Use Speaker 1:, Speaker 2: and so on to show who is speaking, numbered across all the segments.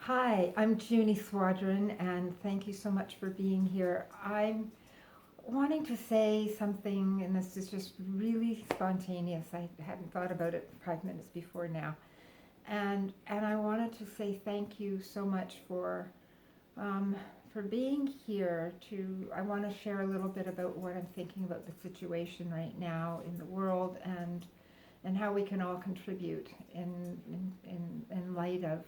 Speaker 1: Hi, I'm Junie Swadron, and thank you so much for being here. I'm wanting to say something, and this is just really spontaneous. I hadn't thought about it 5 minutes before now, and I wanted to say thank you so much um, for being here. I want to share a little bit about what I'm thinking about the situation right now in the world, and how we can all contribute in light of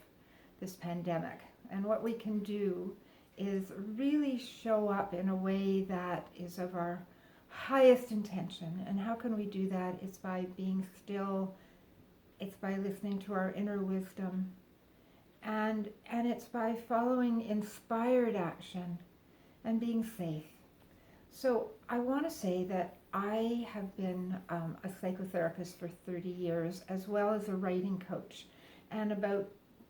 Speaker 1: this pandemic. And what we can do is really show up in a way that is of our highest intention. And how can we do that? It's by being still, it's by listening to our inner wisdom, and it's by following inspired action and being safe. So I want to say that I have been a psychotherapist for 30 years, as well as a writing coach. And about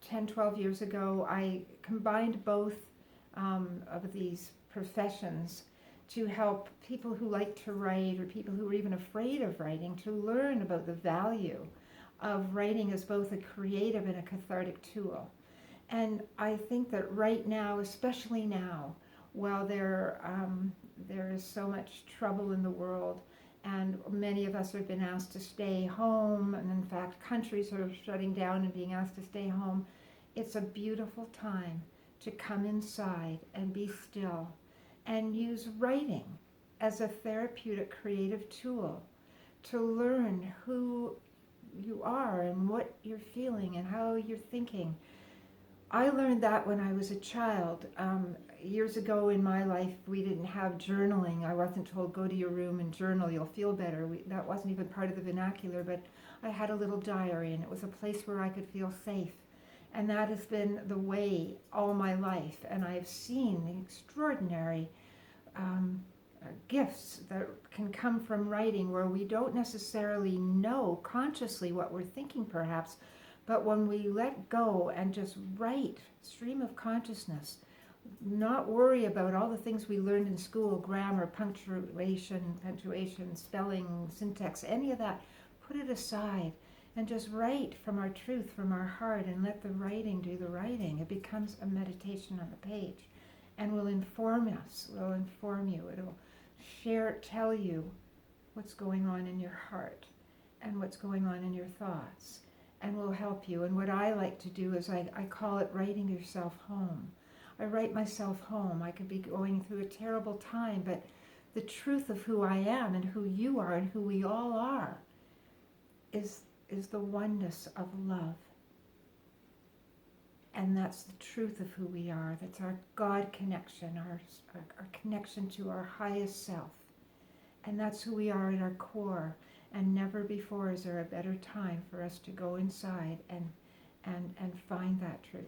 Speaker 1: 10, 12 years ago, I combined both of these professions to help people who like to write, or people who are even afraid of writing, to learn about the value of writing as both a creative and a cathartic tool. And I think that right now, especially now, while there is so much trouble in the world, and many of us have been asked to stay home, and in fact countries are shutting down and being asked to stay home, it's a beautiful time to come inside and be still and use writing as a therapeutic creative tool to learn who you are and what you're feeling and how you're thinking. I learned that when I was a child. Years ago in my life, we didn't have journaling. I wasn't told, go to your room and journal, you'll feel better. That wasn't even part of the vernacular, but I had a little diary, and it was a place where I could feel safe. And that has been the way all my life. And I've seen the extraordinary gifts that can come from writing, where we don't necessarily know consciously what we're thinking perhaps, but when we let go and just write, stream of consciousness, not worry about all the things we learned in school, grammar, punctuation, spelling, syntax, any of that, put it aside and just write from our truth, from our heart, and let the writing do the writing. It becomes a meditation on the page and will inform us, will inform you. It'll tell you what's going on in your heart and what's going on in your thoughts, and will help you. And what I like to do is I call it writing yourself home. I write myself home. I could be going through a terrible time, but the truth of who I am and who you are and who we all are is the oneness of love. And that's the truth of who we are. That's our God connection, our connection to our highest self. And that's who we are at our core. And never before is there a better time for us to go inside and find that truth.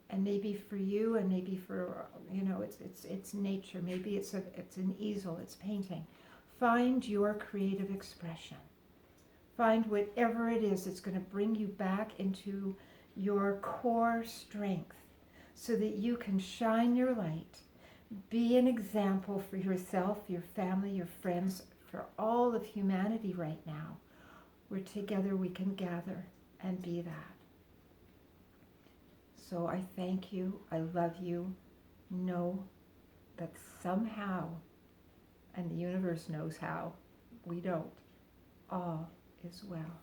Speaker 1: And maybe for you, and maybe for, it's nature. Maybe it's an easel, it's painting. Find your creative expression. Find whatever it is that's going to bring you back into your core strength, so that you can shine your light, be an example for yourself, your family, your friends, for all of humanity right now, where together we can gather and be that. So I thank you, I love you. Know that somehow, and the universe knows how, we don't, all is well.